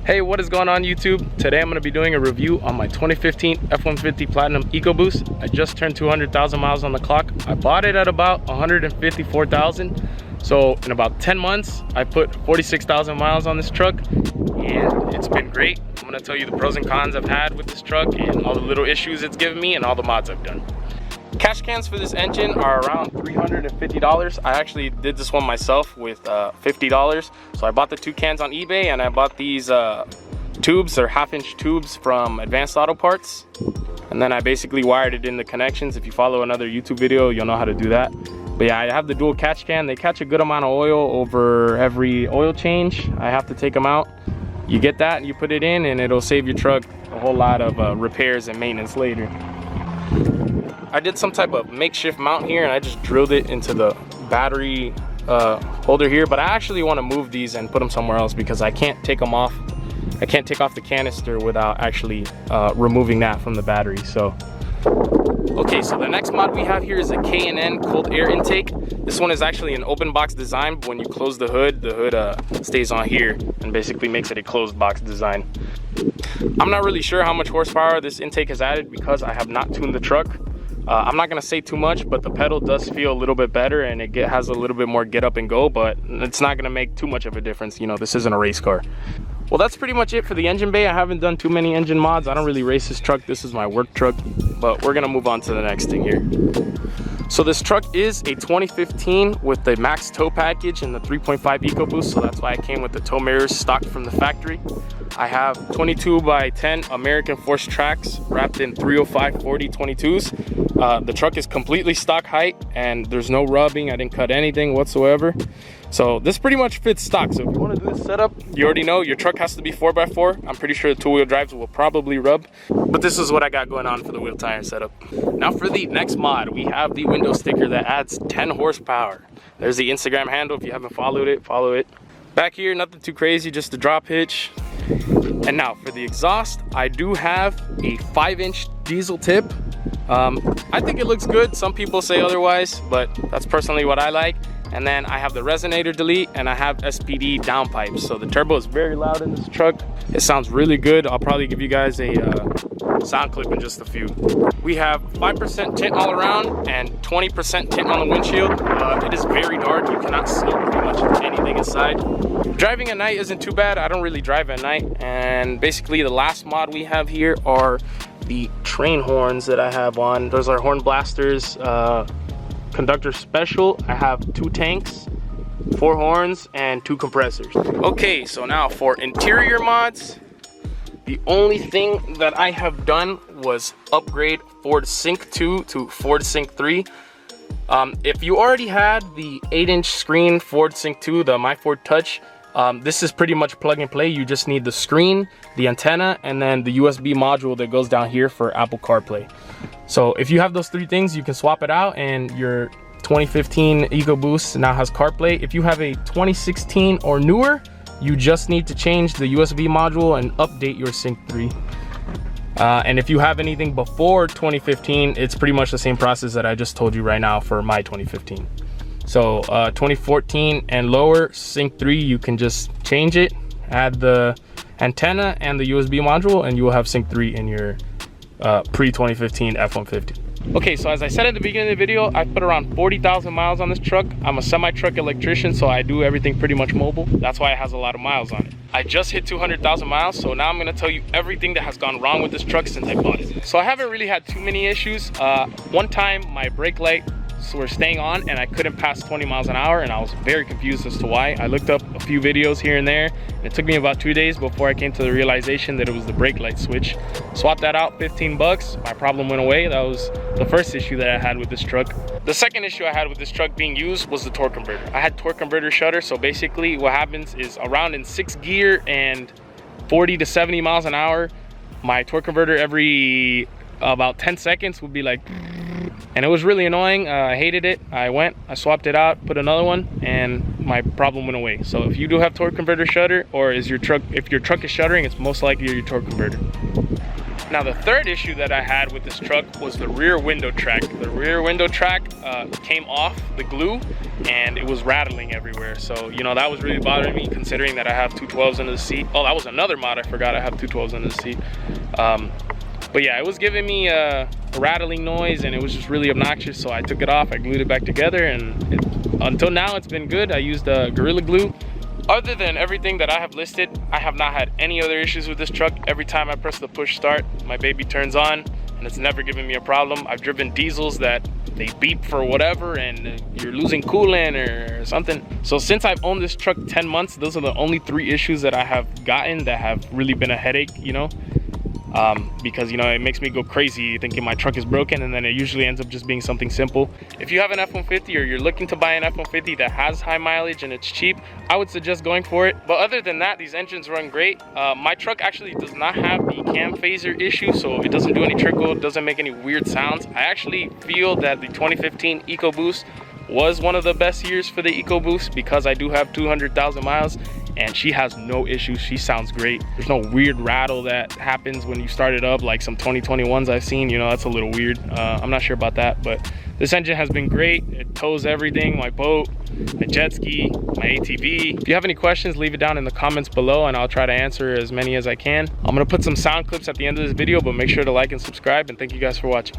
Hey, what is going on YouTube? Today I'm going to be doing a review on my 2015 F150 Platinum Ecoboost. I just turned 200,000 miles on the clock. I bought it at about 154,000. So in about 10 months, I put 46,000 miles on this truck and it's been great. I'm going to tell you the pros and cons I've had with this truck and all the little issues it's given me and all the mods I've done. Cash cans for this engine are around $350. I actually did this one myself with $50. So I bought the 2 cans on eBay and I bought these tubes, they're 1/2-inch tubes from Advanced Auto Parts. And then I basically wired it in the connections. If you follow another YouTube video, you'll know how to do that. But yeah, I have the dual catch can. They catch a good amount of oil over every oil change. I have to take them out. You get that and you put it in and it'll save your truck a whole lot of repairs and maintenance later. I did some type of makeshift mount here and I just drilled it into the battery holder here, but I actually want to move these and put them somewhere else because I can't take them off. I can't take off the canister without actually removing that from the battery. So okay, so the next mod we have here is a K&N cold air intake. This one is actually an open box design, but when you close the hood stays on here and basically makes it a closed box design. I'm not really sure how much horsepower this intake has added because I have not tuned the truck. I'm not gonna say too much, but the pedal does feel a little bit better and it has a little bit more get up and go, but it's not gonna make too much of a difference. You know, this isn't a race car. Well, that's pretty much it for the engine bay. I haven't done too many engine mods. I don't really race this truck. This is my work truck, but we're gonna move on to the next thing here. So this truck is a 2015 with the max tow package and the 3.5 Ecoboost, so that's why I came with the tow mirrors stocked from the factory. I have 22x10 American Force tracks wrapped in 305/40 22s. The truck is completely stock height and there's no rubbing. I didn't cut anything whatsoever. So this pretty much fits stock. So if you want to do this setup, you already know your truck has to be 4x4. I'm pretty sure the 2-wheel drives will probably rub, but this is what I got going on for the wheel tire setup. Now for the next mod, we have the window sticker that adds 10 horsepower. There's the Instagram handle. If you haven't followed it, follow it. Back here, nothing too crazy, just a drop hitch. And now for the exhaust, I do have a 5-inch diesel tip. I think it looks good. Some people say otherwise, but that's personally what I like. And then I have the resonator delete and I have SPD downpipes. So the turbo is very loud in this truck. It sounds really good. I'll probably give you guys a sound clip in just a few. We have 5% tint all around and 20% tint on the windshield. It is very dark. You cannot see pretty much anything inside. Driving at night isn't too bad. I don't really drive at night. And basically the last mod we have here are the train horns that I have on. Those are horn blasters. Conductor special. I have 2 tanks, 4 horns, and 2 compressors. Okay, so now for interior mods, the only thing that I have done was upgrade Ford Sync 2 to Ford Sync 3. If you already had the 8-inch screen Ford Sync 2, the My Ford Touch, this is pretty much plug and play. You just need the screen, the antenna, and then the USB module that goes down here for Apple CarPlay. So if you have those 3 things, you can swap it out and your 2015 Ecoboost now has CarPlay. If you have a 2016 or newer, you just need to change the USB module and update your Sync 3. And if you have anything before 2015, it's pretty much the same process that I just told you right now for my 2015. So 2014 and lower Sync 3, you can just change it, add the antenna and the USB module, and you will have Sync 3 in your pre-2015 F150. Okay, so as I said at the beginning of the video, I put around 40,000 miles on this truck. I'm a semi-truck electrician, so I do everything pretty much mobile. That's why it has a lot of miles on it. I just hit 200,000 miles, so now I'm gonna tell you everything that has gone wrong with this truck since I bought it. So I haven't really had too many issues. One time my brake lights were staying on and I couldn't pass 20 miles an hour and I was very confused as to why. I looked up a few videos here and there and it took me about 2 days before I came to the realization that it was the brake light switch. Swapped that out, 15 bucks. My problem went away. That was the first issue that I had with this truck. The second issue I had with this truck being used was the torque converter. I had torque converter shutter, so basically what happens is around in 6th gear and 40 to 70 miles an hour, my torque converter every about 10 seconds would be like, and it was really annoying. I hated it. I swapped it out, put another one, and my problem went away. So if you do have torque converter shutter, or if your truck is shuttering, it's most likely your torque converter. Now the third issue that I had with this truck was the rear window track. The rear window track came off the glue and it was rattling everywhere. So, you know, that was really bothering me considering that I have 212s under the seat. Oh, that was another mod, I forgot I have 212s under the seat. But yeah, it was giving me a rattling noise and it was just really obnoxious. So I took it off, I glued it back together, and until now it's been good. I used Gorilla Glue. Other than everything that I have listed, I have not had any other issues with this truck. Every time I press the push start, my baby turns on and it's never given me a problem. I've driven diesels that they beep for whatever and you're losing coolant or something. So since I've owned this truck 10 months, those are the only 3 issues that I have gotten that have really been a headache, you know. Because, you know, it makes me go crazy thinking my truck is broken, and then it usually ends up just being something simple. If you have an F-150 or you're looking to buy an F-150 that has high mileage and it's cheap, I would suggest going for it. But other than that, these engines run great. My truck actually does not have the cam phaser issue, so it doesn't do any trickle, it doesn't make any weird sounds. I actually feel that the 2015 Ecoboost was one of the best years for the Ecoboost because I do have 200,000 miles and she has no issues. She sounds great. There's no weird rattle that happens when you start it up like some 2021s I've seen. You know, that's a little weird. I'm not sure about that, but this engine has been great. It tows everything, my boat, my jet ski, my ATV. If you have any questions, leave it down in the comments below and I'll try to answer as many as I can. I'm gonna put some sound clips at the end of this video, but make sure to like and subscribe, and thank you guys for watching.